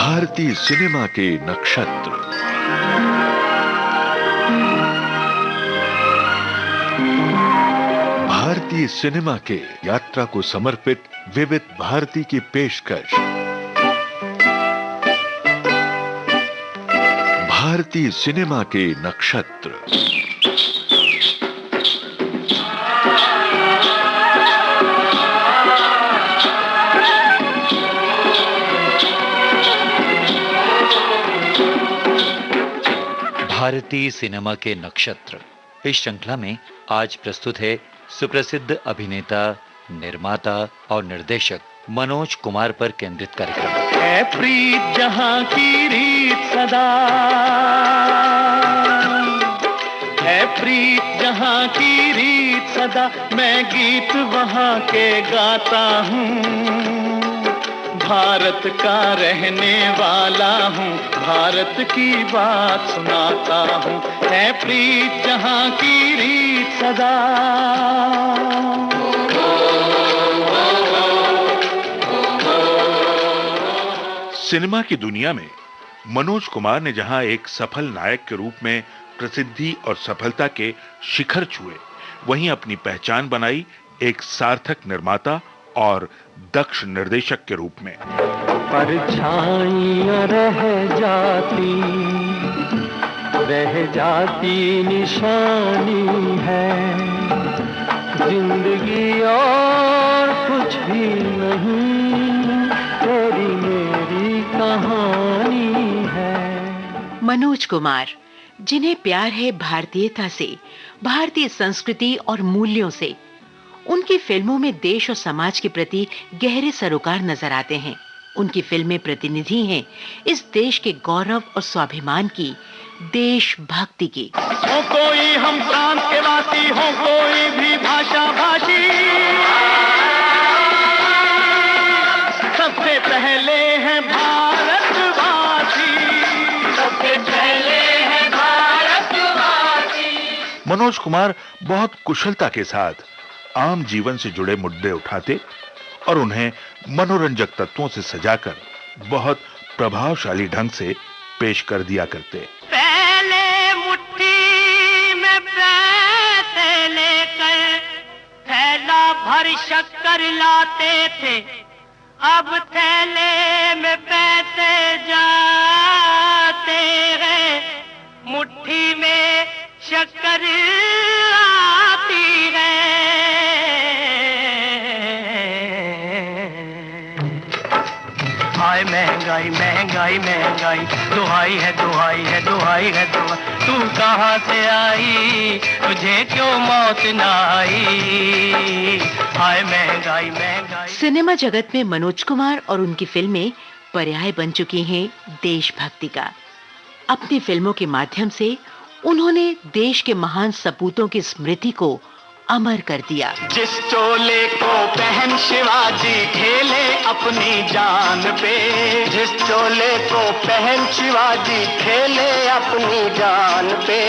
भारतीय सिनेमा के नक्षत्र। भारतीय सिनेमा के यात्रा को समर्पित विविध भारती की पेशकश। भारतीय सिनेमा के नक्षत्र। भारतीय सिनेमा के नक्षत्र इस श्रृंखला में आज प्रस्तुत है सुप्रसिद्ध अभिनेता, निर्माता और निर्देशक मनोज कुमार पर केंद्रित कार्यक्रम। है प्रीत जहां की रीत सदा, है प्रीत जहां की रीत सदा, मैं गीत वहां के गाता हूँ। भारत का रहने वाला हूँ, भारत की बात सुनाता हूँ। है प्रीत जहां की रीत सदा। सिनेमा की दुनिया में मनोज कुमार ने जहां एक सफल नायक के रूप में प्रसिद्धि और सफलता के शिखर छुए, वहीं अपनी पहचान बनाई एक सार्थक निर्माता और दक्ष निर्देशक के रूप में। परछाइयां रह जाती निशानी है, जिंदगी और कुछ भी नहीं, तेरी मेरी कहानी है। मनोज कुमार, जिन्हें प्यार है भारतीयता से, भारतीय संस्कृति और मूल्यों से, उनकी फिल्मों में देश और समाज के प्रति गहरे सरोकार नजर आते हैं। उनकी फिल्में प्रतिनिधि हैं इस देश के गौरव और स्वाभिमान की, देशभक्ति की। हो कोई हम प्रांत के वासी, हो कोई भी भाषा भाषी, सबसे पहले है भारतवासी, सबसे पहले है भारतवासी। मनोज कुमार बहुत कुशलता के साथ आम जीवन से जुड़े मुद्दे उठाते और उन्हें मनोरंजक तत्वों से सजाकर बहुत प्रभावशाली ढंग से पेश कर दिया करते। पहले मुट्ठी में पैसे लेकर थैला भर शक्कर लाते थे, अब थैले में पैसे जाते हैं, मुट्ठी में शक्कर आती है। हाय महंगाई महंगाई महंगाई, दुहाई है दुहाई है दुहाई है दुहाई, तू कहाँ से आई, तुझे क्यों मौत न आई। हाय महंगाई महंगाई। सिनेमा जगत में मनोज कुमार और उनकी फिल्में पर्याय बन चुकी हैं देशभक्ति का। अपनी फिल्मों के माध्यम से उन्होंने देश के महान सपूतों की स्मृति को अमर कर दिया। जिस चोले को पहन शिवाजी खेले अपनी जान पे, जिस चोले को पहन शिवाजी खेले अपनी जान पे,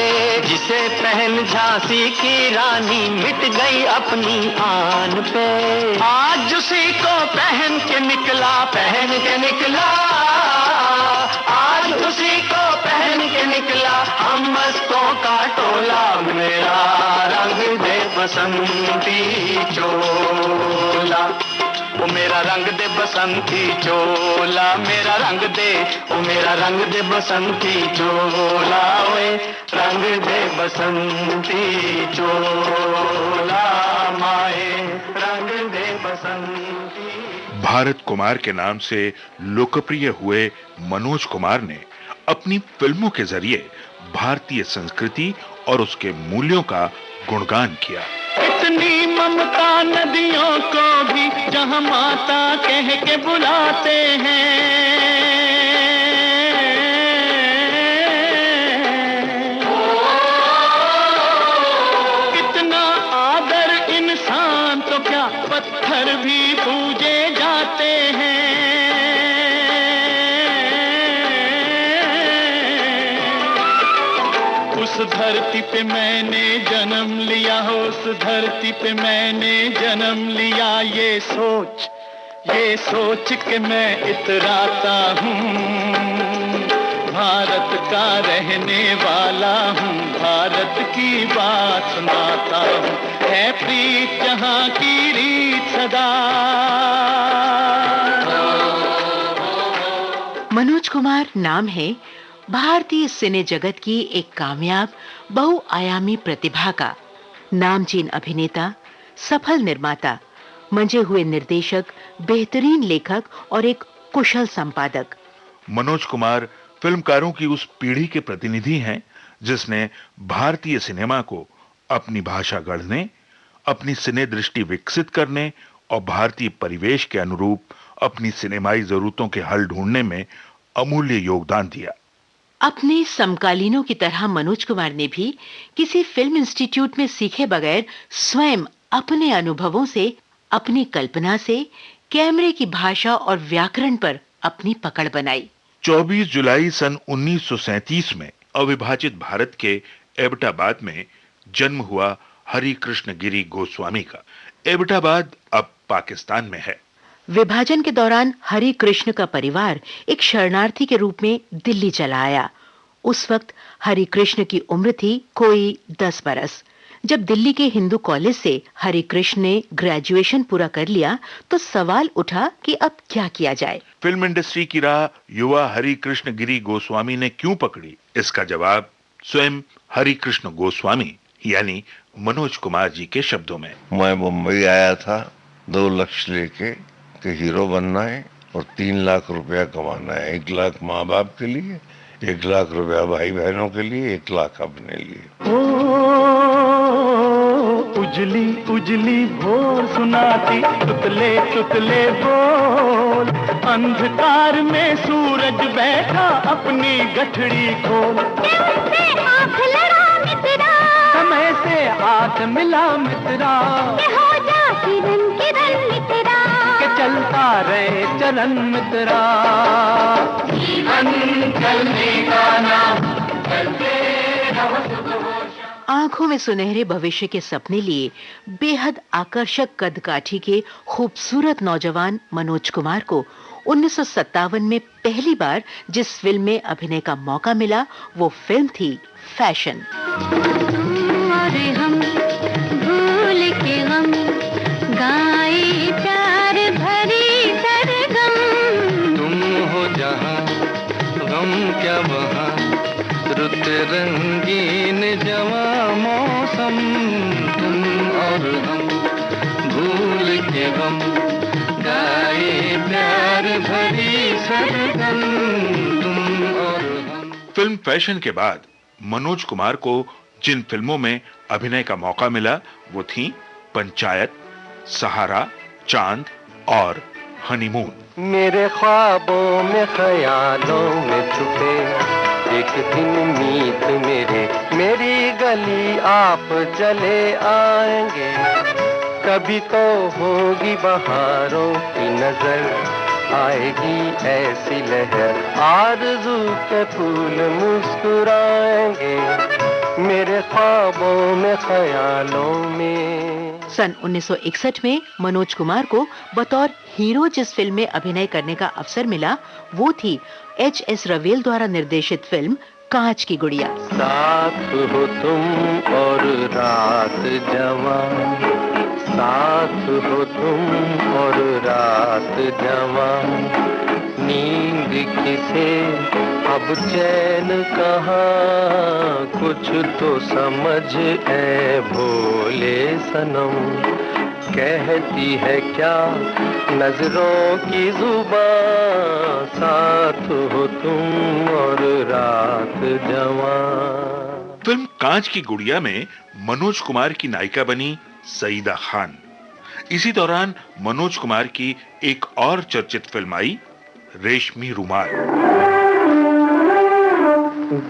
जिसे पहन झांसी की रानी मिट गई अपनी आन पे, आज उसी को पहन के निकला, पहन के निकला, आज उसी को पहन के निकला हम मस्तों का टोला। मेरा रंग दे बसंती चोला, वो मेरा रंग दे बसंती चोला, मेरा रंग दे, वो मेरा रंग दे बसंती चोला, वे रंग दे बसंती चोला, माए रंग दे बसंती। भारत कुमार के नाम से लोकप्रिय हुए मनोज कुमार ने अपनी फिल्मों के जरिए भारतीय संस्कृति और उसके मूल्यों का गुणगान किया। इतनी ममता नदियों को भी जहां माता कह के बुलाते हैं, कितना आदर इंसान तो क्या पत्थर भी पूजे जाते हैं। उस धरती पे मैंने जन्म लिया, उस धरती पे मैंने जन्म लिया, ये सोच के मैं इतराता हूँ। का रहने वाला हूँ, भारत की बात सुनाता हूँ, है प्रीत जहाँ की रीत सदा। मनोज कुमार नाम है भारतीय सिने जगत की एक कामयाब बहुआयामी प्रतिभा का। नामचीन अभिनेता, सफल निर्माता, मंजे हुए निर्देशक, बेहतरीन लेखक और एक कुशल संपादक। मनोज कुमार फिल्मकारों की उस पीढ़ी के प्रतिनिधि हैं जिसने भारतीय सिनेमा को अपनी भाषा गढ़ने, अपनी सिने दृष्टि विकसित करने और भारतीय परिवेश के अनुरूप अपनी सिनेमाई जरूरतों के हल ढूंढने में अमूल्य योगदान दिया। अपने समकालीनों की तरह मनोज कुमार ने भी किसी फिल्म इंस्टीट्यूट में सीखे बगैर स्वयं अपने अनुभवों से, अपनी कल्पना से कैमरे की भाषा और व्याकरण पर अपनी पकड़ बनाई। 24 जुलाई सन 1937 में अविभाजित भारत के एबटाबाद में जन्म हुआ हरि कृष्ण गिरी गोस्वामी का। एबटाबाद अब पाकिस्तान में है। विभाजन के दौरान हरि कृष्ण का परिवार एक शरणार्थी के रूप में दिल्ली चला आया। उस वक्त हरि कृष्ण की उम्र थी कोई 10 बरस। जब दिल्ली के हिंदू कॉलेज से हरि कृष्ण ने ग्रेजुएशन पूरा कर लिया तो सवाल उठा कि अब क्या किया जाए। फिल्म इंडस्ट्री की राह युवा हरि कृष्ण गिरी गोस्वामी ने क्यों पकड़ी, इसका जवाब स्वयं हरि कृष्ण गोस्वामी यानी मनोज कुमार जी के शब्दों में। मैं मुंबई आया था 2 लक्ष्य लेके कि हीरो बनना है और 3 लाख रुपया कमाना है। 1 लाख माँ बाप के लिए, 1 लाख रुपया भाई बहनों के लिए, 1 लाख अपने लिए। उजली उजली भोर सुनाती तुतले तुतले बोल, अंधकार में सूरज बैठा अपनी गठड़ी खोल। आँख लड़ा मित्रा, समय से हाथ मिला मित्रा, हो जा किरण किरण मित्रा, के चलता रहे चरण मित्रा। जीवन चलने का नाम, चलते रहो। आंखों में सुनहरे भविष्य के सपने लिए बेहद आकर्षक कदकाठी के खूबसूरत नौजवान मनोज कुमार को 1957 में पहली बार जिस फिल्म में अभिनय का मौका मिला वो फिल्म थी फैशन। और हम भूल के गम गाए प्यार भरी सरगम, तुम हो जहां गम क्या वहां, रुत रंगीन जवां मौसम, तुम और हम भूल के गम गाए प्यार भरी सरगम, तुम और हम। फिल्म फैशन के बाद मनोज कुमार को जिन फिल्मों में अभिनय का मौका मिला वो थीं पंचायत, सहारा, चांद और हनीमून। मेरे ख्वाबों में ख्यालों में छुपे एक दिन मीत मेरी गली आप चले आएंगे, कभी तो होगी बहारों की नजर, आएगी ऐसी लहर आरज़ू के फूल मुस्कुराएंगे, मेरे ख्वाबों में ख्यालों में। सन 1961 में मनोज कुमार को बतौर हीरो जिस फिल्म में अभिनय करने का अवसर मिला वो थी H.S. रवेल द्वारा निर्देशित फिल्म कांच की गुड़िया। साथ हो तुम और रात जवां, साथ हो तुम और रात जवां, नींद किसे अब चैन कहाँ, कुछ तो समझ ऐ भोले सनम, कहती है क्या नजरों की जुबां, साथ हो तुम और रात जवां। फिल्म कांच की गुड़िया में मनोज कुमार की नायिका बनी सईदा खान। इसी दौरान मनोज कुमार की एक और चर्चित फिल्म आई रेशमी रुमाल।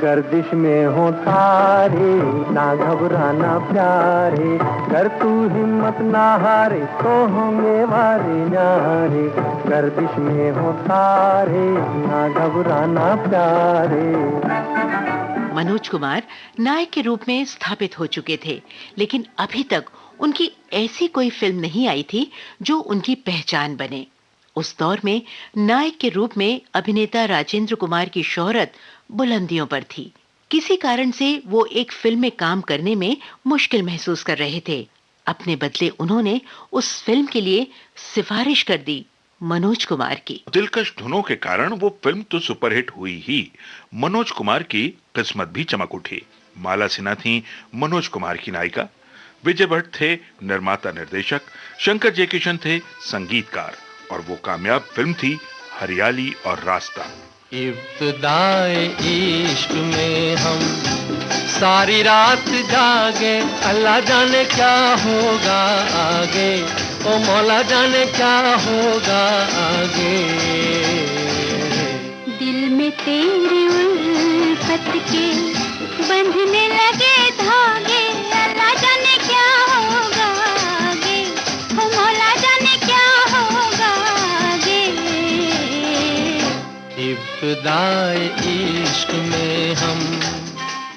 गर्दिश में हो तारे ना घबराना प्यारे, कर तू हिम्मत ना हारे तो होंगे वारे न्यारे, गर्दिश में हो तारे ना घबराना प्यारे। मनोज कुमार नायक के रूप में स्थापित हो चुके थे, लेकिन अभी तक उनकी ऐसी कोई फिल्म नहीं आई थी जो उनकी पहचान बने। उस दौर में नायक के रूप में अभिनेता राजेंद्र कुमार की शोहरत बुलंदियों पर थी। किसी कारण से वो एक फिल्म में काम करने में मुश्किल महसूस कर रहे थे। अपने बदले उन्होंने उस फिल्म के लिए सिफारिश कर दी मनोज कुमार की। दिलकश धुनों के कारण वो फिल्म तो सुपरहिट हुई ही, मनोज कुमार की किस्मत भी चमक उठी। माला सिन्हा थी मनोज कुमार की नायिका, विजय भट्ट थे निर्माता निर्देशक, शंकर जयकिशन थे संगीतकार, और वो कामयाब फिल्म थी हरियाली और रास्ता। इब्तिदाए इश्क में हम सारी रात जागे, अल्लाह जाने क्या होगा आगे, ओ मौला जाने क्या होगा आगे। दिल में तेरी उल्फत के बंधने लगे धागे, अल्लाह जाने क्या होगा आगे, ओ मौला जाने क्या होगा आगे। इब्तिदाए इश्क में हम।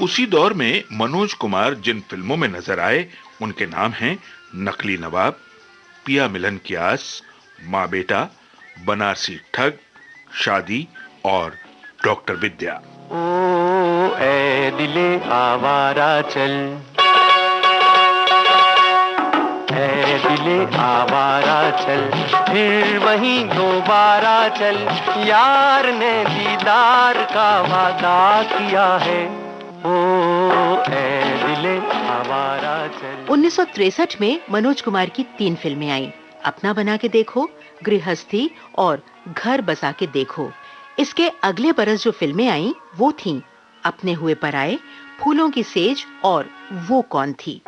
उसी दौर में मनोज कुमार जिन फिल्मों में नजर आए उनके नाम हैं नकली नवाब, पिया मिलन की आस, माँ बेटा, बनारसी ठग, शादी और डॉक्टर विद्या। ओ ए दिले आवारा चल, ए दिले आवारा चल, फिर वहीं दोबारा चल, यार ने दीदार का वादा किया है, ओ ए दिले आवारा चल। 1963 में मनोज कुमार की 3 फिल्में आईं। अपना बना के देखो, गृहस्थी और घर बसा के देखो। इसके अगले बरस जो फिल्में आईं वो थीं अपने हुए पराए, फूलों की सेज और वो कौन थी।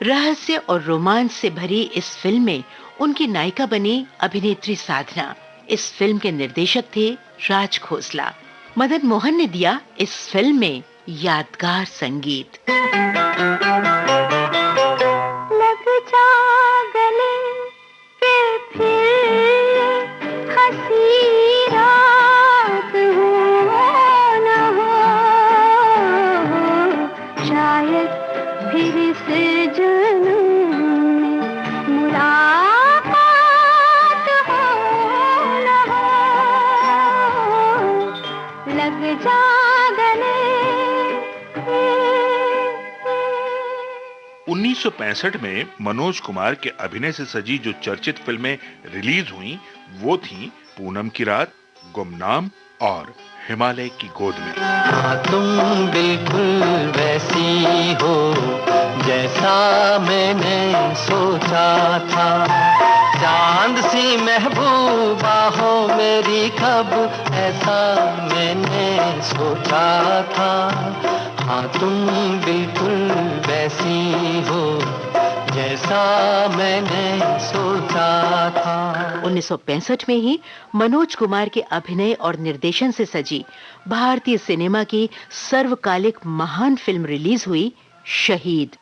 रहस्य और रोमांस से भरी इस फिल्म में उनकी नायिका बनी अभिनेत्री साधना। इस फिल्म के निर्देशक थे राज खोसला। मदन मोहन ने दिया इस फिल्म में यादगार संगीत। लग जा गले पे फिर हंसी रात हो न हो, शायद फिर से जन्म में मुलाकात हो न हो, लग जा गले। 1965 में मनोज कुमार के अभिनय से सजी जो चर्चित फिल्में रिलीज हुईं वो थीं पूनम की रात, गुमनाम और हिमालय की गोद में। हाँ तुम बिल्कुल वैसी हो जैसा मैंने सोचा था, चांद सी महबूबा हो मेरी कब ऐसा मैंने सोचा था। हाँ तुम बिल्कुल वैसी हो जैसा मैंने सोचा था। 1965 में ही मनोज कुमार के अभिनय और निर्देशन से सजी भारतीय सिनेमा की सर्वकालिक महान फिल्म रिलीज हुई, शहीद।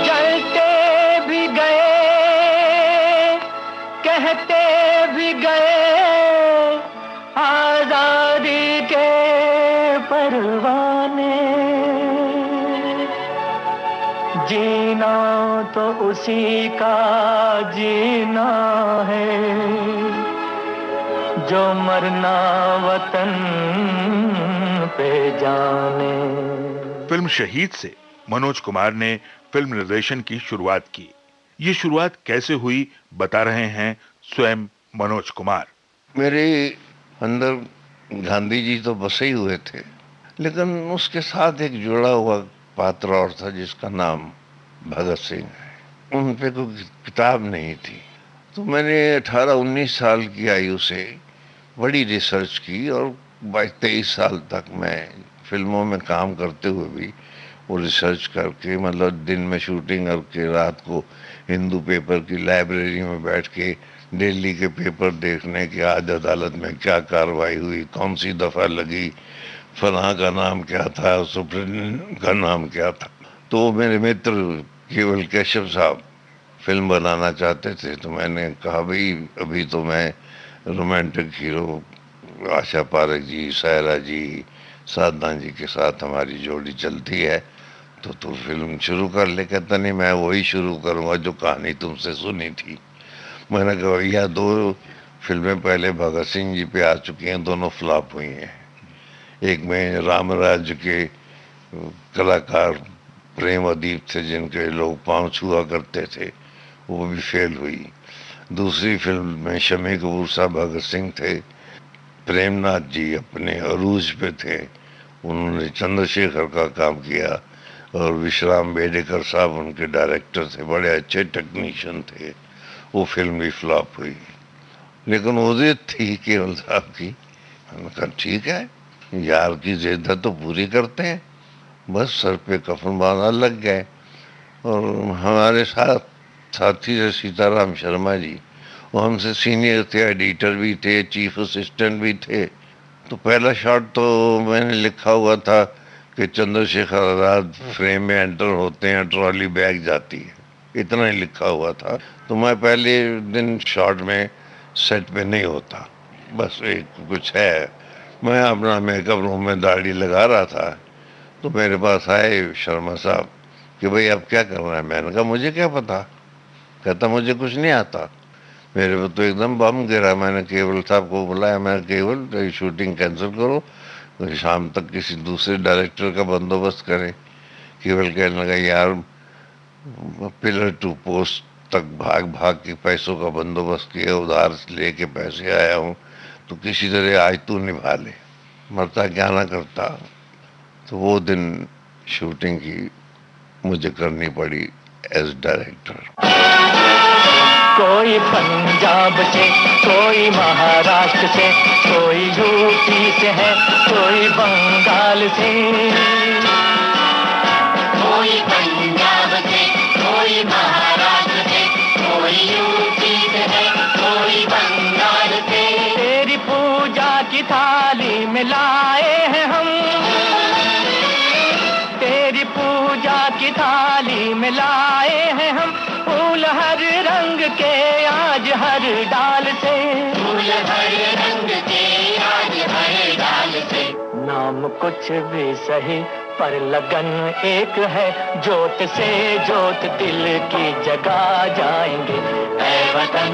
जलते भी गए कहते भी गए आजादी के परवाने, जीना तो उसी का जीना है जो मरना वतन पे जाने। फिल्म शहीद से मनोज कुमार ने फिल्म निर्देशन की शुरुआत की। ये शुरुआत कैसे हुई बता रहे हैं स्वयं मनोज कुमार। मेरे अंदर गांधी जी तो बसे ही हुए थे, लेकिन उसके साथ एक जुड़ा हुआ पात्र और था जिसका नाम भगत सिंह है। उन पे कोई किताब नहीं थी, तो मैंने 18-19 साल की आयु से बड़ी रिसर्च की और 22-23 साल तक मैं फिल्मों में काम करते हुए भी वो रिसर्च करके, मतलब दिन में शूटिंग करके रात को हिंदू पेपर की लाइब्रेरी में बैठ के दिल्ली के पेपर देखने कि आज अदालत में क्या कार्रवाई हुई, कौन सी दफा लगी, फलां का नाम क्या था, सुप्रीम का नाम क्या था। तो मेरे मित्र केवल केशव साहब फिल्म बनाना चाहते थे, तो मैंने कहा भाई अभी तो मैं रोमांटिक हीरो आशा पारेख जी, सायरा जी, साधना जी के साथ हमारी जोड़ी चलती है, तो तू फिल्म शुरू कर ले। कहता नहीं, मैं वही शुरू करूँगा जो कहानी तुमसे सुनी थी। मैंने कहा भैया 2 फिल्में पहले भगत सिंह जी पे आ चुकी हैं, दोनों फ्लॉप हुई हैं। एक में रामराज के कलाकार प्रेम अदीप थे जिनके लोग पांव छुआ करते थे, वो भी फेल हुई। दूसरी फिल्म में शमी कपूर साहब भगत सिंह थे, प्रेमनाथ जी अपने अरूज पे थे, उन्होंने चंद्रशेखर का काम किया, और विश्राम बेडेकर साहब उनके डायरेक्टर थे, बड़े अच्छे टेक्नीशियन थे। वो फिल्म भी फ्लॉप हुई, लेकिन वो जिद थी केवल साहब की। मैंने कहा ठीक है, यार की जिद है तो पूरी करते हैं। बस सर पे कफन बांधना लग गए। और हमारे साथ साथी थे सीताराम शर्मा जी, वो हमसे सीनियर थे, एडिटर भी थे, चीफ असिस्टेंट भी थे। तो पहला शॉट तो मैंने लिखा हुआ था कि चंद्रशेखर आजाद फ्रेम में एंटर होते हैं, ट्रॉली बैग जाती है, इतना ही लिखा हुआ था। तो मैं पहले दिन शॉट में सेट पे नहीं होता, बस एक कुछ है, मैं अपना मेकअप रूम में दाढ़ी लगा रहा था, तो मेरे पास आए शर्मा साहब कि भाई अब क्या करना है। मैंने कहा मुझे क्या पता। कहता मुझे कुछ नहीं आता। मेरे को तो एकदम बम गिरा। मैंने केवल साहब को बुलाया, मैं केवल शूटिंग कैंसिल करो, तो शाम तक किसी दूसरे डायरेक्टर का बंदोबस्त करें। केवल कहने लगा यार पिलर टू पोस्ट तक भाग भाग के पैसों का बंदोबस्त किया, उधार लेके पैसे आया हूँ, तो किसी तरह आज तू निभा ले, मरता क्या ना करता। तो वो दिन शूटिंग की मुझे करनी पड़ी एज डायरेक्टर। कोई पंजाब से, कोई महाराष्ट्र से, कोई यूपी से है, कोई बंगाल से। कोई पंजाब से, कोई महाराष्ट्र से, कोई यूपी से है, कोई बंगाल से। तेरी पूजा की थाली में लाए हैं हम, तेरी पूजा की थाली में लाए हैं हम, फूल हर रंग के आज हर डाल से, फूल हर रंग के आज हर डाल से। नाम कुछ भी सही पर लगन एक है, जोत से जोत दिल की जगा जाएंगे। ऐ वतन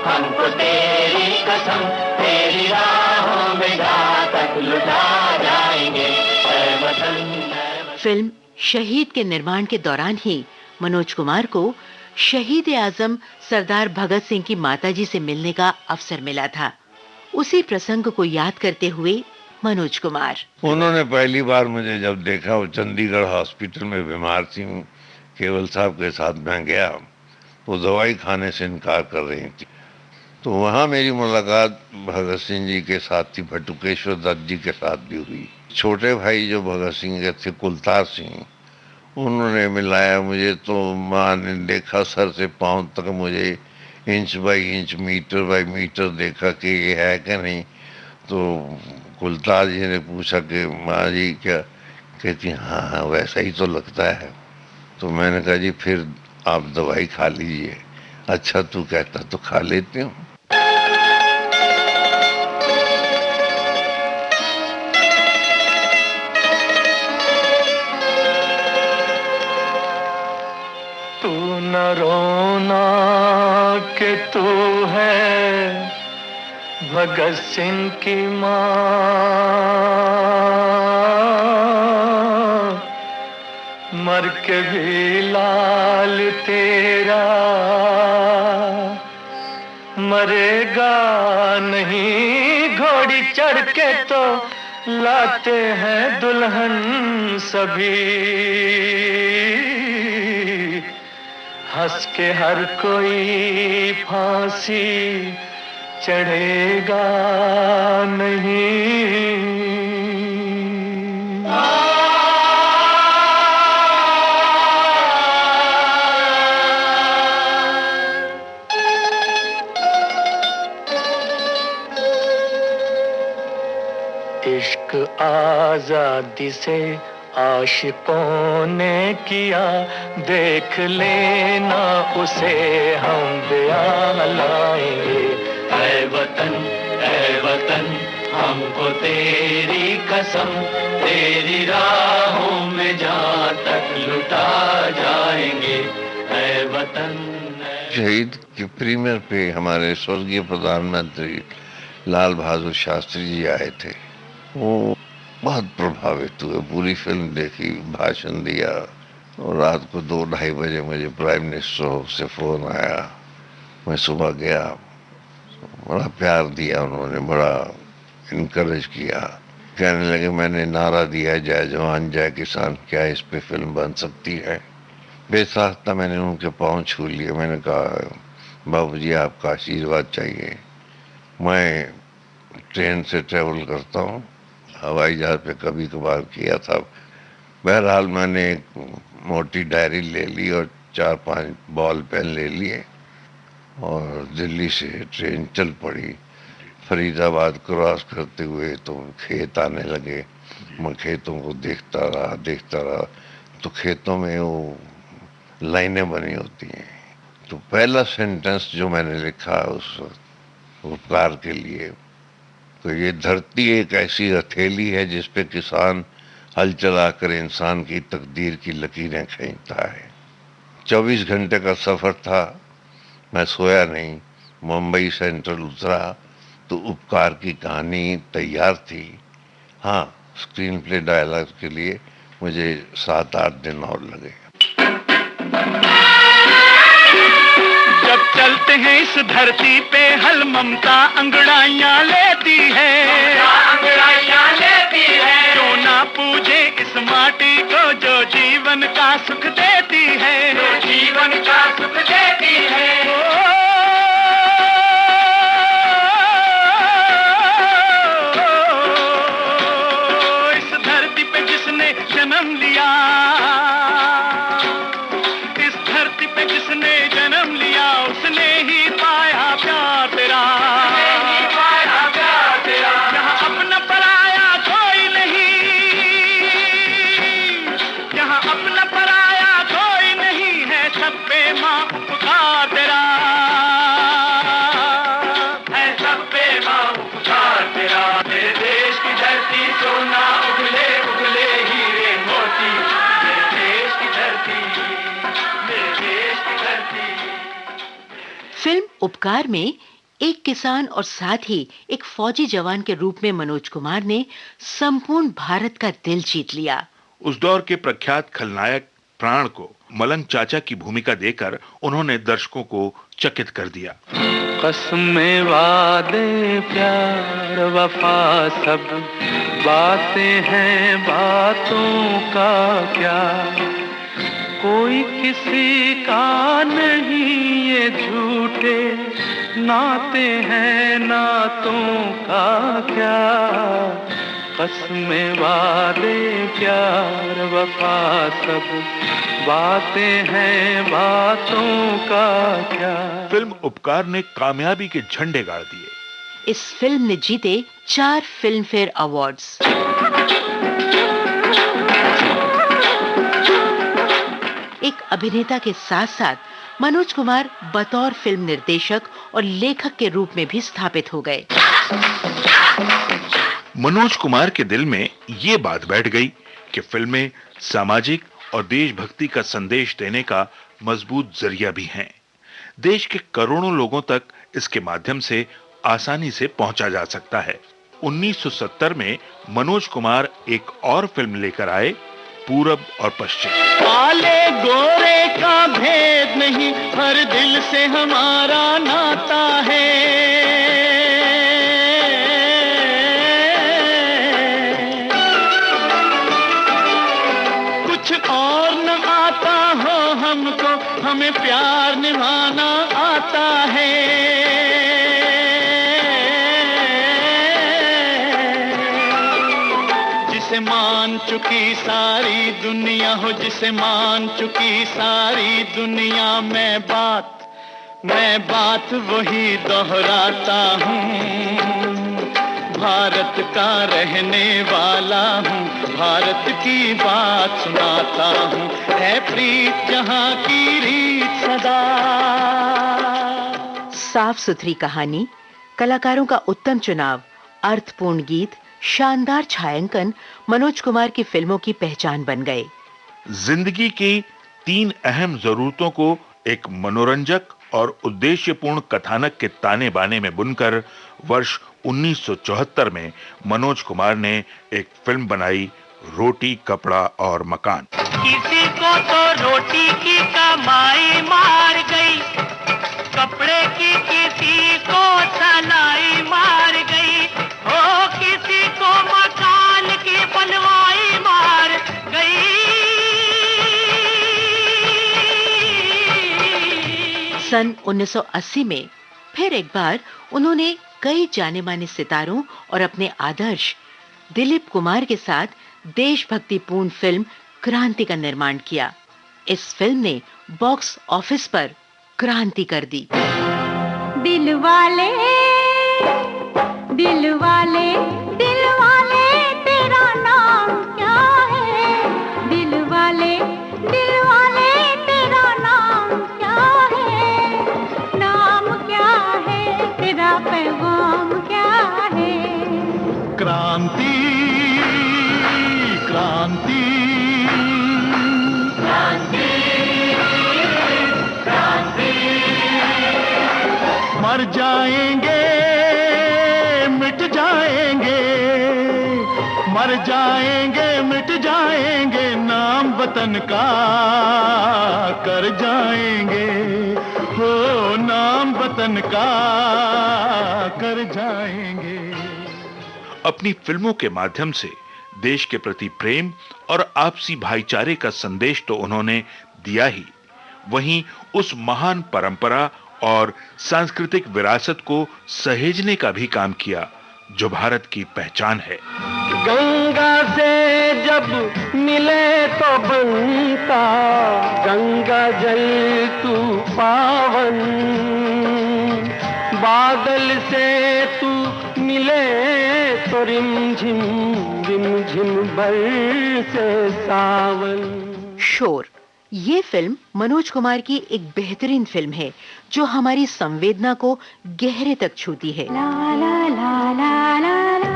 हमको तेरी कसम, तेरी राहों में घातक लुटा जाएंगे। ऐ वतन। फिल्म शहीद के निर्माण के दौरान ही मनोज कुमार को शहीद आजम सरदार भगत सिंह की माताजी से मिलने का अवसर मिला था। उसी प्रसंग को याद करते हुए मनोज कुमार, उन्होंने पहली बार मुझे जब देखा, वो चंडीगढ़ हॉस्पिटल में बीमार थी, केवल साहब के साथ मैं गया, वो दवाई खाने से इनकार कर रही थी। तो वहाँ मेरी मुलाकात भगत सिंह जी के साथ थी, बटुकेश्वर दत्त जी के साथ भी हुई। छोटे भाई जो भगत सिंह के थे कुलतार सिंह, उन्होंने मिलाया मुझे। तो माँ ने देखा सर से पाँव तक मुझे inch by inch, metre by metre देखा कि ये है कि नहीं। तो कुलतार जी ने पूछा कि माँ जी क्या, कहती हाँ हाँ वैसा ही तो लगता है। तो मैंने कहा जी फिर आप दवाई खा लीजिए। अच्छा तू कहता तो खा लेती हूँ। तू न रोना कि तू है भगत सिंह की माँ, मर के भी लाल तेरा मरेगा नहीं। घोड़ी चढ़ के तो लाते हैं दुल्हन सभी, हंस के हर कोई फांसी चढ़ेगा नहीं। इश्क आजादी से आशिकों ने किया, देख लेना उसे हम बयां लाएंगे। ऐ वतन हमको तेरी कसम, तेरी राहों में जहाँ तक लुटा जाएंगे। ऐ वतन शहीद के प्रीमियर पे हमारे स्वर्गीय प्रधानमंत्री लाल बहादुर शास्त्री जी आए थे। वो बहुत प्रभावित हुए, पूरी फिल्म देखी, भाषण दिया और रात को 2-2:30 बजे मुझे प्राइम मिनिस्टर से फोन आया। मैं सुबह गया, बड़ा प्यार दिया उन्होंने, बड़ा इनकरेज किया। कहने लगे मैंने नारा दिया है जय जवान जय किसान, क्या इस पे फिल्म बन सकती है? बेसाख्ता मैंने उनके पाँव छू लिए। मैंने कहा बाबूजी आपका आशीर्वाद चाहिए। मैं ट्रेन से ट्रेवल करता हूँ, हवाई जहाज पे कभी कभार किया था। बहरहाल मैंने एक मोटी डायरी ले ली और 4-5 बॉल पेन ले लिए और दिल्ली से ट्रेन चल पड़ी। फरीदाबाद क्रॉस करते हुए तो खेत आने लगे। मैं खेतों को देखता रहा तो खेतों में वो लाइनें बनी होती हैं। तो पहला सेंटेंस जो मैंने लिखा उस उपकार के लिए, तो ये धरती एक ऐसी हथेली है जिस पे किसान हल चलाकर इंसान की तकदीर की लकीरें खींचता है। 24 घंटे का सफर था, मैं सोया नहीं। मुंबई सेंट्रल उतरा तो उपकार की कहानी तैयार थी। हाँ, स्क्रीन प्ले डायलॉग के लिए मुझे 7-8 दिन और लगे। जब चलते हैं इस धरती पे हल, ममता अंगड़ाइयाँ लेती है, जो ना पूजे इस माटी को जो जीवन का सुख देती है, इस धरती पे जिसने जन्म लिया, इस धरती पे जिसने जन्म लिया, उसने ही पाया प्यार तेरा। यहाँ अपना पराया कोई नहीं, यहाँ अपना पराया कोई नहीं है, सब पे माँ उपकार तेरा है, सब पे माँ उपकार तेरा। मेरे देश की धरती सोना उगले उगले हीरे मोती, मेरे देश की धरती, मेरे देश की धरती। फिल्म उपकार में एक किसान और साथ ही एक फौजी जवान के रूप में मनोज कुमार ने संपूर्ण भारत का दिल जीत लिया। उस दौर के प्रख्यात खलनायक प्राण को मलंग चाचा की भूमिका देकर उन्होंने दर्शकों को चकित कर दिया। कसमें वादे प्यार वफा सब बातें हैं, बातों का क्या कोई किसी का नहीं, ये झूठे नाते हैं, नातों का क्या। कसमें वादे प्यार वफा सब बातें हैं, बातों का क्या। फिल्म उपकार ने कामयाबी के झंडे गाड़ दिए। इस फिल्म ने जीते 4 फिल्म फेयर अवार्ड्स। एक अभिनेता के साथ साथ मनोज कुमार बतौर फिल्म निर्देशक और लेखक के रूप में भी स्थापित हो गए। मनोज कुमार के दिल में ये बात बैठ गई कि फिल्में सामाजिक और देशभक्ति का संदेश देने का मजबूत जरिया भी हैं। देश के करोड़ों लोगों तक इसके माध्यम से आसानी से पहुंचा जा सकता है। 1970 में मनोज कुमार एक और फिल्म लेकर आए, पूरब और पश्चिम। काले गोरे का भेद नहीं, हर दिल से हमारा नाता है। कुछ और न आता हो हमको, हमें प्यार निभाना आता है। जिसे मान चुकी सारी दुनिया हो, जिसे मान चुकी सारी दुनिया, मैं बात वही दोहराता हूँ। भारत का रहने वाला हूँ, भारत की बात सुनाता हूँ, है प्रीत जहाँ की रीत सदा। साफ सुथरी कहानी, कलाकारों का उत्तम चुनाव, अर्थपूर्ण गीत, शानदार छायांकन मनोज कुमार की फिल्मों की पहचान बन गए। जिंदगी की 3 अहम जरूरतों को एक मनोरंजक और उद्देश्यपूर्ण कथानक के ताने बाने में बुनकर वर्ष 1974 में मनोज कुमार ने एक फिल्म बनाई, रोटी कपड़ा और मकान। किसी को तो रोटी की कमाई मार गई, कपड़े की किसी को सलाई मार गई, ओ किसी को मकान की बनवाई मार गई। सन 1980 में फिर एक बार उन्होंने कई जाने माने सितारों और अपने आदर्श दिलीप कुमार के साथ देशभक्तिपूर्ण फिल्म क्रांति का निर्माण किया। इस फिल्म ने बॉक्स ऑफिस पर क्रांति कर दी। दिल वाले दिल वाले दिल वाले तेरा नाम क्या है, दिल वाले तेरा नाम क्या है, नाम क्या है तेरा पैगाम क्या है। क्रांति क्रांति मर जाएंगे मिट जाएंगे, मर जाएंगे मिट जाएंगे, नाम वतन का कर जाएंगे, हो नाम वतन का कर जाएंगे। अपनी फिल्मों के माध्यम से देश के प्रति प्रेम और आपसी भाईचारे का संदेश तो उन्होंने दिया ही, वहीं उस महान परंपरा और सांस्कृतिक विरासत को सहेजने का भी काम किया जो भारत की पहचान है। गंगा से जब मिले तो बनता गंगा जल तू पावन, बादल से तू मिले तो रिमझिम बरसे सावन। शोर, ये फिल्म मनोज कुमार की एक बेहतरीन फिल्म है जो हमारी संवेदना को गहरे तक छूती है। ला ला ला ला ला ला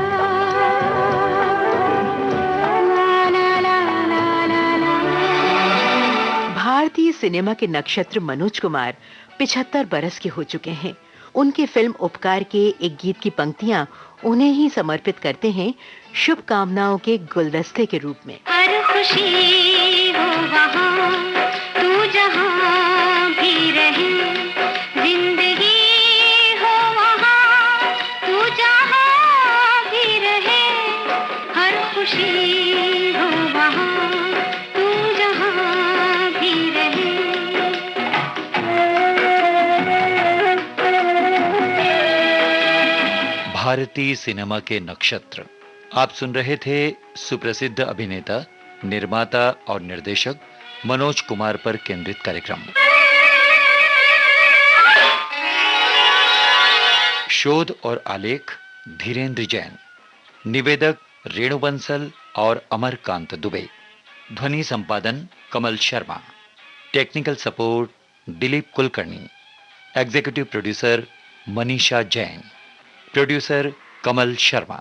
भारतीय सिनेमा के नक्षत्र मनोज कुमार 75 बरस के हो चुके हैं। उनकी फिल्म उपकार के एक गीत की पंक्तियां उन्हें ही समर्पित करते हैं शुभकामनाओं के गुलदस्ते के रूप में। हर खुशी हो वहाँ तू जहाँ भी रहे, जिंदगी हो वहाँ तू जहाँ भी रहे, हर खुशी हो वहाँ तू जहाँ भी रहे। भारतीय सिनेमा के नक्षत्र। आप सुन रहे थे सुप्रसिद्ध अभिनेता, निर्माता और निर्देशक मनोज कुमार पर केंद्रित कार्यक्रम। शोध और आलेख धीरेन्द्र जैन, निवेदक रेणु बंसल और अमरकांत दुबे, ध्वनि संपादन Kamal Sharma, technical support Dilip Kulkarni, executive producer Manisha Jain, producer Kamal Sharma.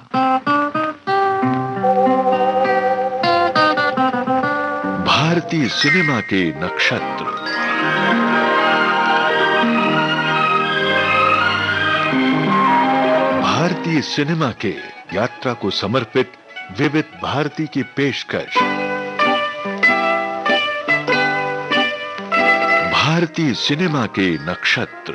भारतीय सिनेमा के नक्षत्र। भारतीय सिनेमा के यात्रा को समर्पित विविध भारती की पेशकश। भारतीय सिनेमा के नक्षत्र।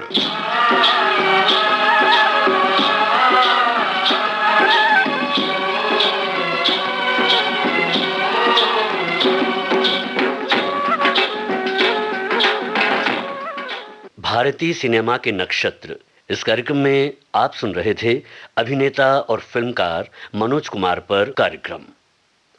भारतीय सिनेमा के नक्षत्र। इस कार्यक्रम में आप सुन रहे थे अभिनेता और फिल्मकार मनोज कुमार पर कार्यक्रम।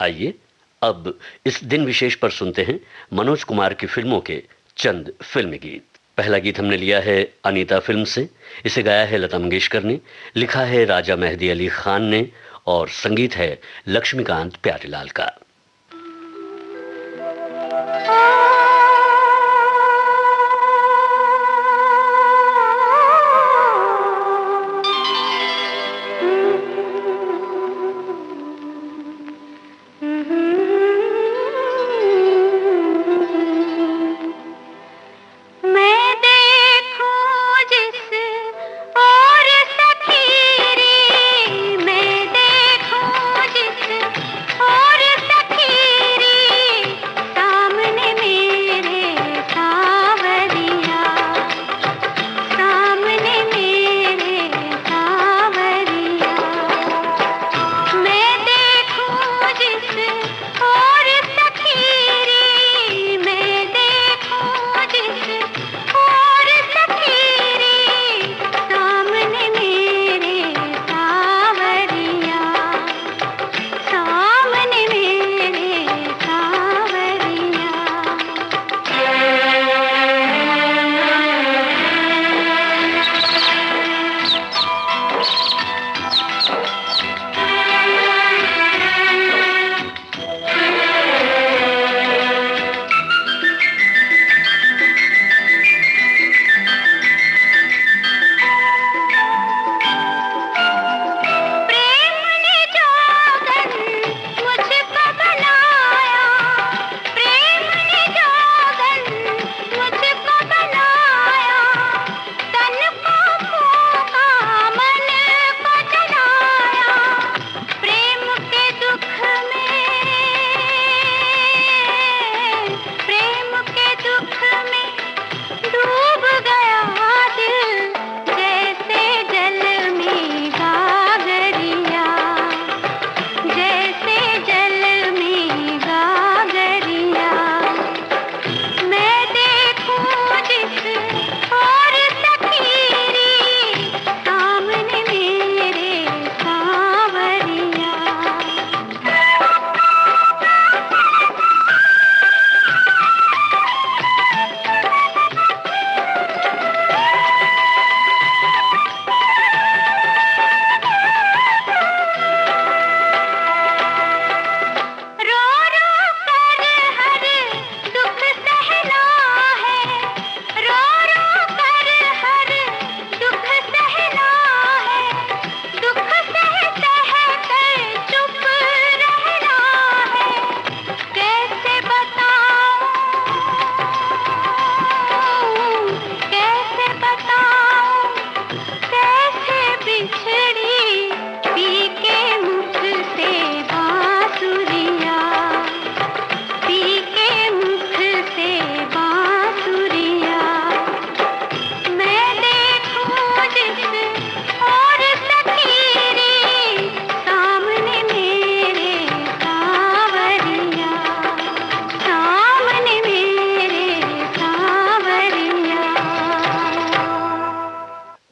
आइए अब इस दिन विशेष पर सुनते हैं मनोज कुमार की फिल्मों के चंद फिल्मी गीत। पहला गीत हमने लिया है अनीता फिल्म से। इसे गाया है लता मंगेशकर ने, लिखा है राजा मेहदी अली खान ने और संगीत है लक्ष्मीकांत प्यारेलाल का।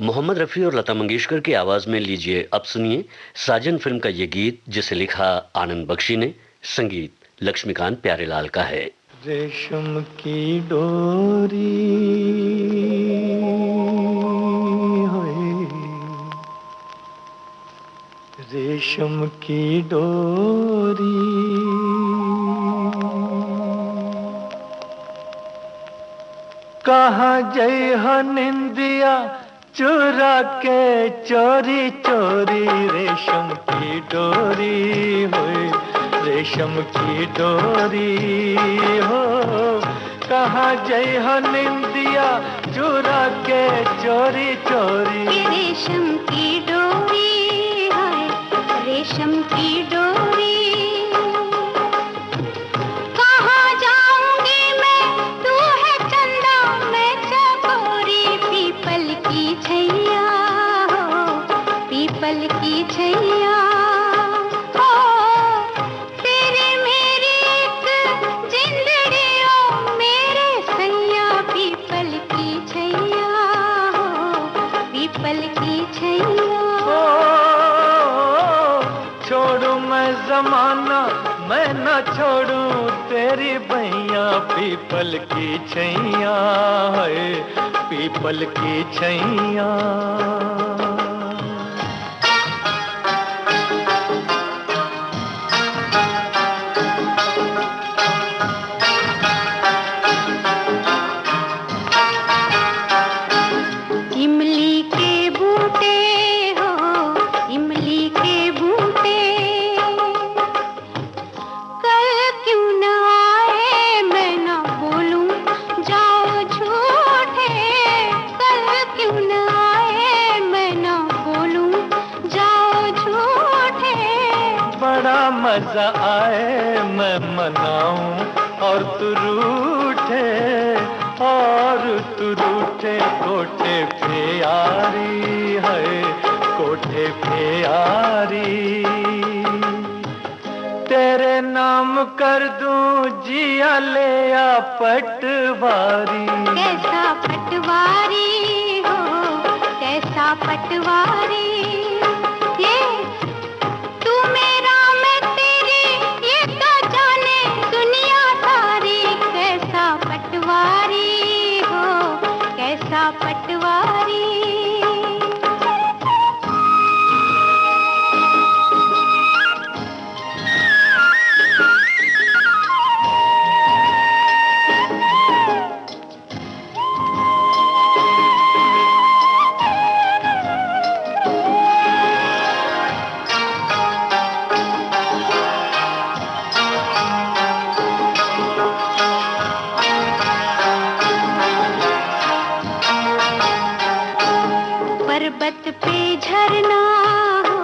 मोहम्मद रफ़ी और लता मंगेशकर की आवाज में लीजिए अब सुनिए साजन फिल्म का ये गीत, जिसे लिखा आनंद बख्शी ने, संगीत लक्ष्मीकांत प्यारेलाल का है। रेशम की डोरी होए, रेशम की डोरी कहाँ जय हो निंदिया चुरा के चोरी चोरी, रेशम की डोरी होए, रेशम की डोरी हो, कहाँ जय हो निंदिया चुरा के चोरी चोरी। रेशम की डोरी है, रेशम की डोरी, कहाँ जाऊंगी मैं, तू है चंदा मैं चकोरी, पीपल की छैया हो, पीपल की छैया हो, तेरे मेरी एक जिंदड़ी ओ मेरे सैया, पीपल की छैया हो, पीपल की छैया। छोड़ू मैं जमाना मैं न छोड़ूं तेरी बैया, पीपल की छैया है, पीपल की छैया। इमली के बूटे हो, इमली के बूटे, कल क्यों न आए मैं न बोलूं जाओ झूठे, कल क्यों न आए मैं न बोलूं जाओ झूठे। बड़ा मजा आए मैं मनाऊं और तू रूठे, और तू रूठे, कोठे पे यारी है, कोठे पे यारी। तेरे नाम कर दूं जिया ले आ पटवारी। कैसा पटवारी हो, कैसा पटवारी, ये तू मेरा मैं तेरी, ये तो जाने दुनिया सारी। कैसा पटवारी हो, कैसा पटवारी। पर्वत पे झरना हो,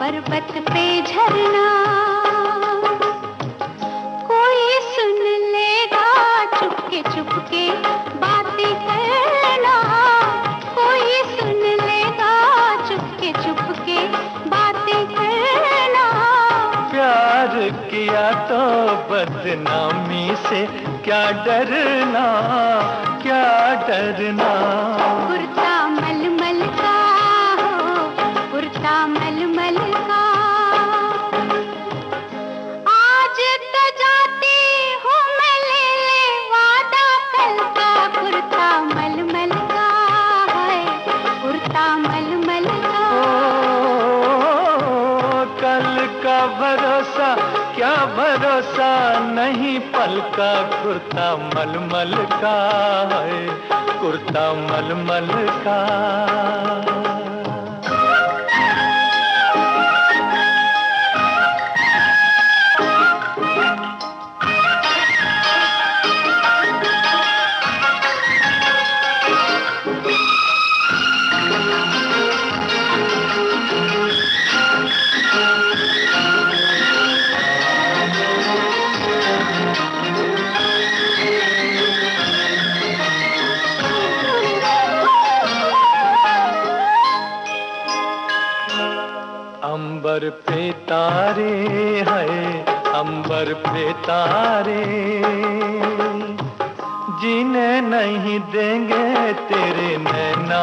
पर्वत पे झरना, कोई सुन लेगा चुपके चुपके बातें करना, कोई सुन लेगा चुपके चुपके बातें करना। प्यार किया तो बदनामी से क्या डरना, क्या डरना। कुर्ता मलमल का हो, कुर्ता मलमल का, आज तो जाती हूँ मैं, ले ले वादा कल का। कुर्ता मलमल का है, कुर्ता मलमल का। ओ, कल का भरोसा क्या भरोसा नहीं पल का, कुर्ता मलमल का है, कुर्ता मलमल का। अंबर पे तारे हैं, अंबर पे तारे, जीने नहीं देंगे तेरे नैना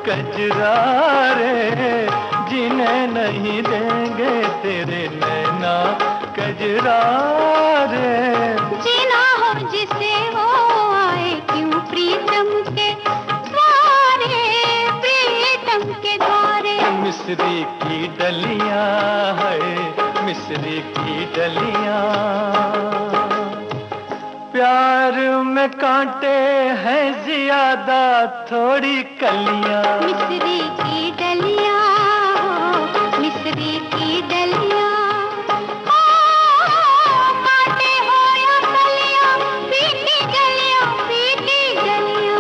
कजरारे, जीने नहीं देंगे तेरे नैना कजरारे। जीना हो जिसे हो आए क्यों प्रीतम के द्वारे, प्रीतम के द्वारे। मिस्री की डलियां है, मिस्री की डलियां, प्यार में कांटे हैं ज्यादा थोड़ी कलियां। मिस्री की डलियां हो, मिस्री की डलियां, कांटे हो या कलियां, पीकी गलियां, पीकी गलियां।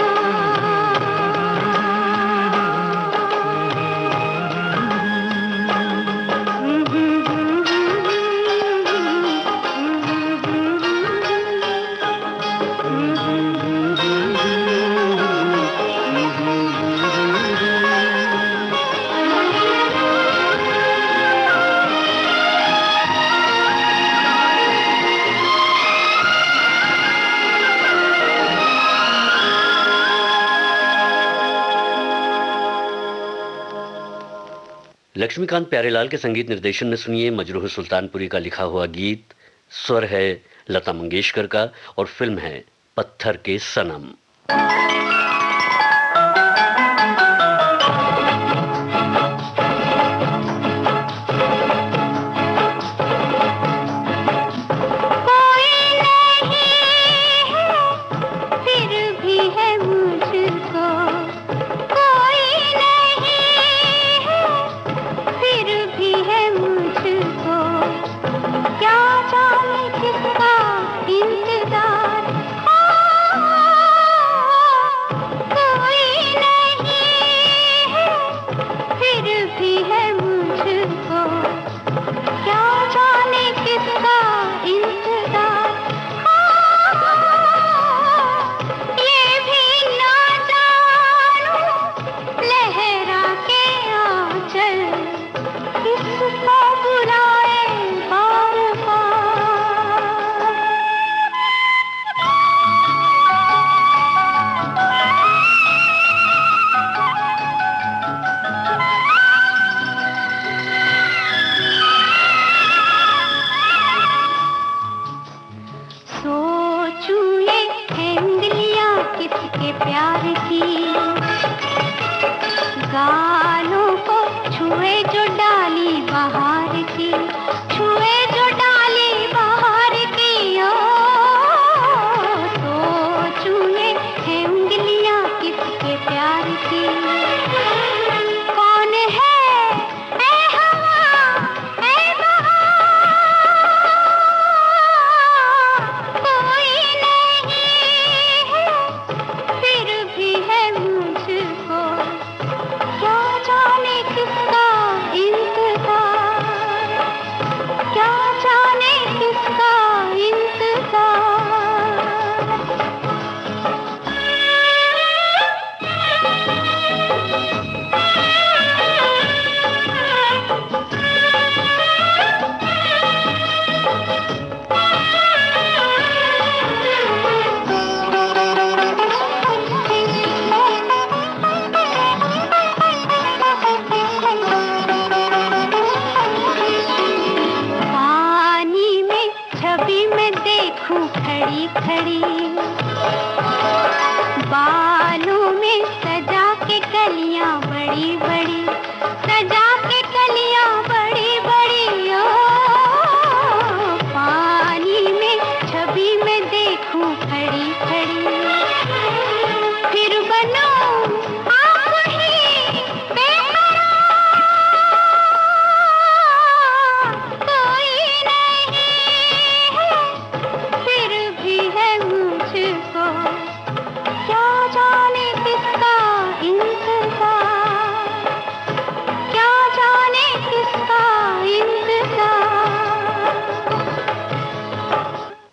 लक्ष्मीकांत प्यारेलाल के संगीत निर्देशन में सुनिए मजरूह सुल्तानपुरी का लिखा हुआ गीत स्वर है लता मंगेशकर का और फिल्म है पत्थर के सनम।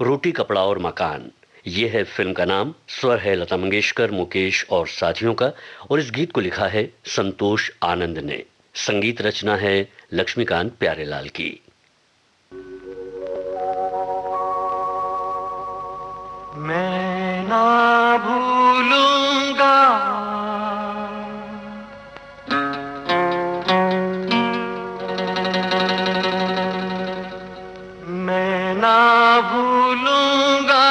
रोटी कपड़ा और मकान, ये है फिल्म का नाम। स्वर है लता मंगेशकर, मुकेश और साथियों का और इस गीत को लिखा है संतोष आनंद ने। संगीत रचना है लक्ष्मीकांत प्यारेलाल की। मैं ना भूलूंगा मैं ना भूलूंगा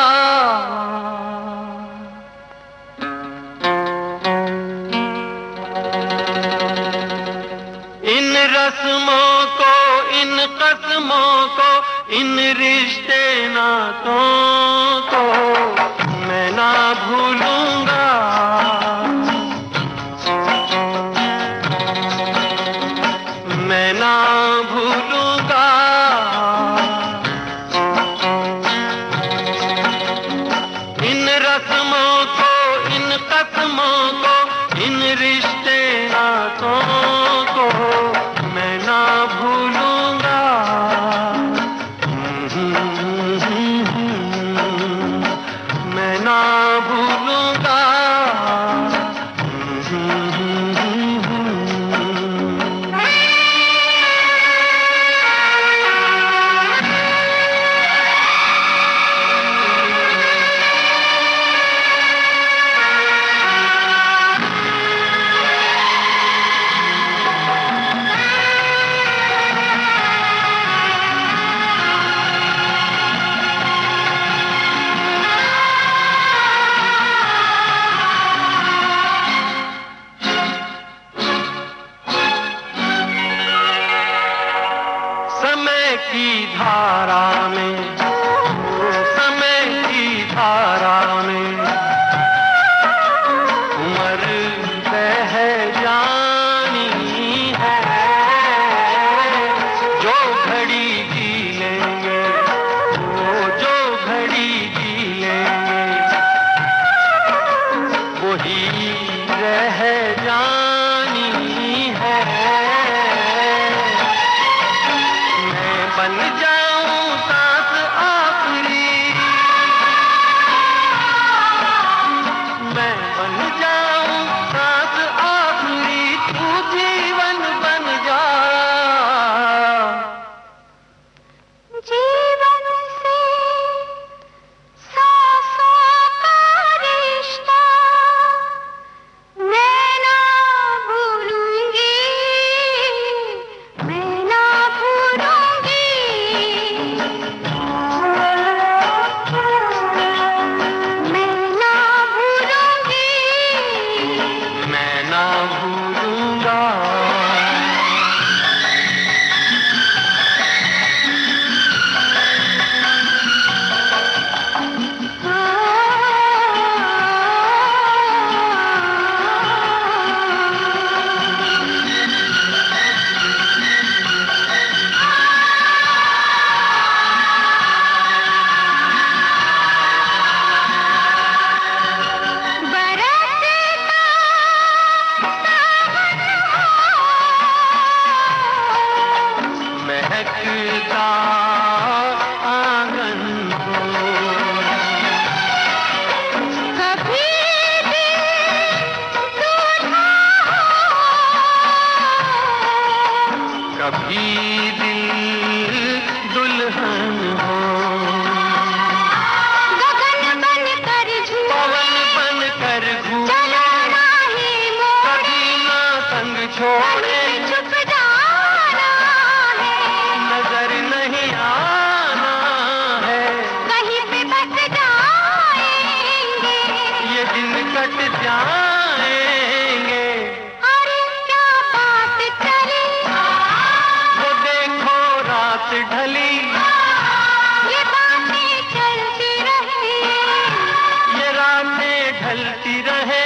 इन रस्मों को, इन कसमों को, इन रिश्ते नातों को मैं ना भूलूंगा। मैं ना भूलूंगा इन रस्मों को, इन कसमों को, इन रिश्ते नातों को मैं ना भूलूंगा। मैं ना भूलूंगा बन जाऊं सांस आखिरी, मैं बन जाऊं सांस आखिरी, तू जीवन बन जा। जीवन से सांसों का रिश्ता मैं ना भूलूंगी, मैं ना भूलूंगी। मैं ना भूलूंगी, मैं ना भूलूंगा। बरसता महकता आंगन हो, कभी दिल टूटा कभी दिल दुल्हन हो, गगन बन कर पवन झूमे, बन कर घूमे, चलना ही मोड़े, कभी ना संग छोड़े, चुप जाना है, नजर नहीं आना है, कहीं पे बस जाएंगे। ये दिन कट जाएंगे। अरे क्या बात चली, वो देखो रात ढली, ये बातें चलती रही, ये रातें ढलती रहे,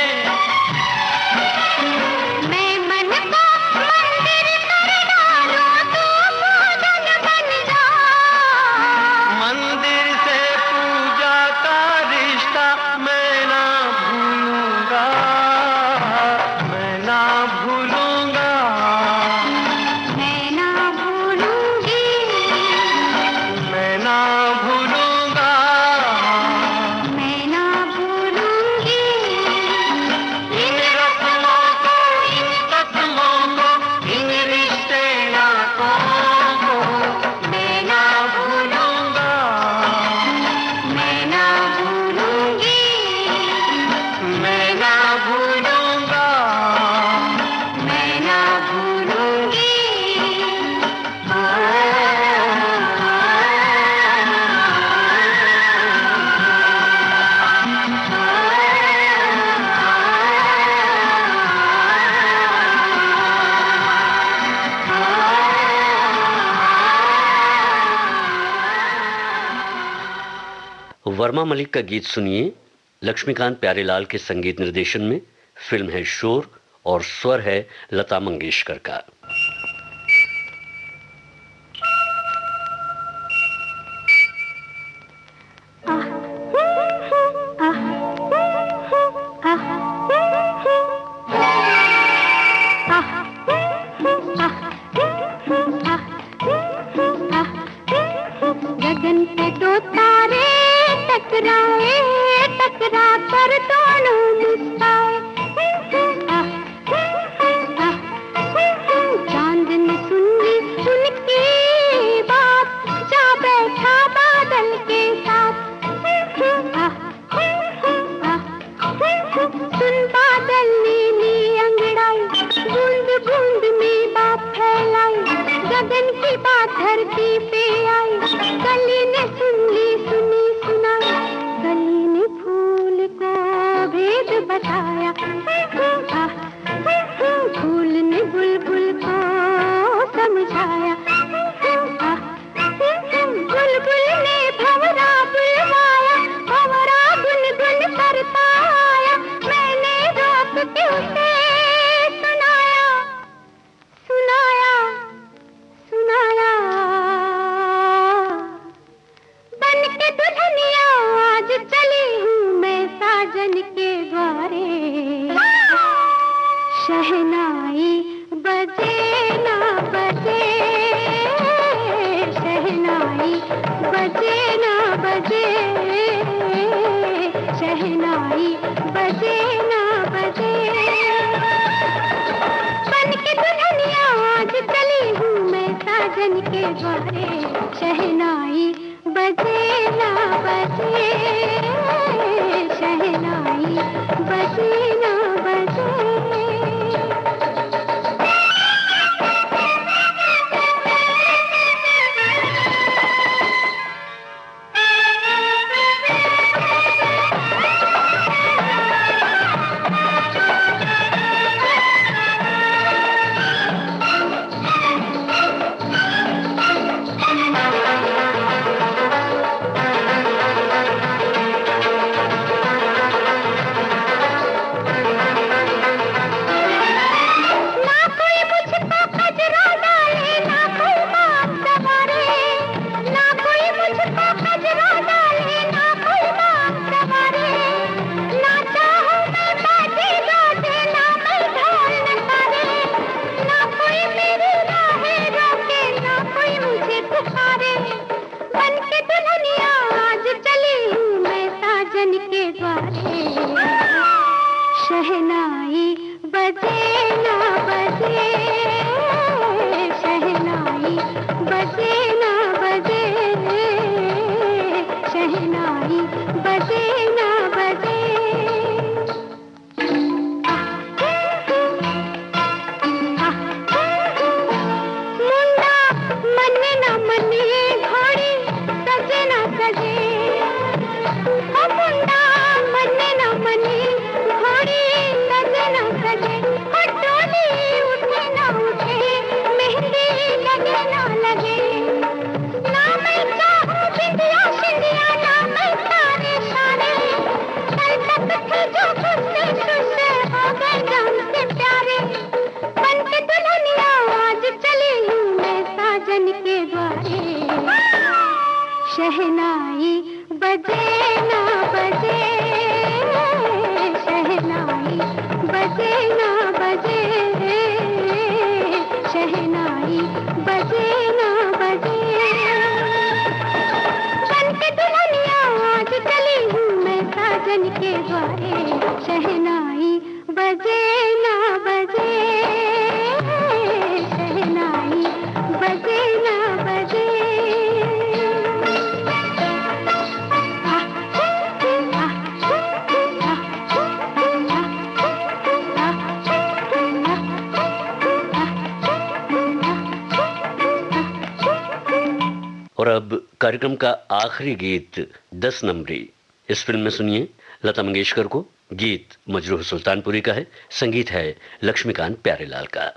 मैं मन को मंदिर कर डालूं, तू पूजन बन जा। मंदिर से पूजा का रिश्ता मैं ना भूलूंगा, मैं ना भूलूंगा। मैं ना भूलूंगी, मैं ना भूलूंगा। मैं ना भूलूंगी। इन रस्मों को, इन कसमों को, इन रिश्ते नातों को मैं ना भूलूंगा, मैं ना भूलूंगी, मैं ना भूलूंगा। मैं ना भूलूंगी। वर्मा मलिक का गीत सुनिए लक्ष्मीकांत प्यारेलाल के संगीत निर्देशन में। फिल्म है शोर और स्वर है लता मंगेशकर का। गगन पे दो तारे टकराए, टकरा कर दोनों मुस्काए। चांद ने सुन ली उनकी बात, जा बैठा बादल के साथ। सुन बादल नीली अंगड़ाई, बूंद बूंद में बात फैलाई, गगन की बात धरती पे आई। कली ने सुन ली सुनी सुनाई, कली ने फूल को भेद बताया, फूल ने बुलबुल को समझाया। बुलबुल ने भंवरा बुलवाया, भंवरा गुनगुन करता आया। मैंने रोक के उसे सुनाया, सुनाया, सुनाया। बन के दुल्हनिया आज चली हूँ मैं साजन के द्वारे। शहनाई बजे ना बजे, शहनाई साजन के द्वारे शहनाई बजे ना बजे, शहनाई बजे ना बजे। शहनाई बजे ना बजे, शहनाई बजे ना बजे, शहनाई बजे ना बजे। मुंडा मन्ने ना मन्ने, घोड़ी सजे ना सजे, ओ मुंडा मन्ने ना मन्ने, घोड़ी सजे ना सजे, ओ डोली उठे ना उठे, मेहंदी लगे ना लगे। ना मैं चाहूं बिंदिया शिंदिया, ना मैं तारे शाने, कल तक थे जो खुशे खुशे हो गए जान से प्यारे। बन के दुल्हनिया आज चली हूँ मैं साजन के द्वारे, शहनाई बजे ना बजे, शहनाई बजे ना बजे, शहनाई बजे ना बजे। बन के दुल्हनिया आज चली हूँ मैं साजन के द्वारे, शहनाई बजे ना बजे, शहनाई बजे ना बजे। और अब कार्यक्रम का आखिरी गीत 10 नंबरी। इस फिल्म में सुनिए लता मंगेशकर को। गीत मजरूह सुल्तानपुरी का है, संगीत है लक्ष्मीकांत प्यारेलाल का।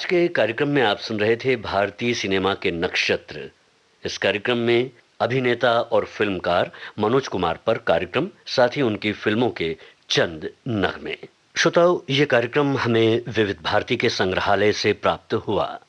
आज के कार्यक्रम में आप सुन रहे थे भारतीय सिनेमा के नक्षत्र। इस कार्यक्रम में अभिनेता और फिल्मकार मनोज कुमार पर कार्यक्रम, साथ ही उनकी फिल्मों के चंद नगमे। श्रोताओं, ये कार्यक्रम हमें विविध भारती के संग्रहालय से प्राप्त हुआ।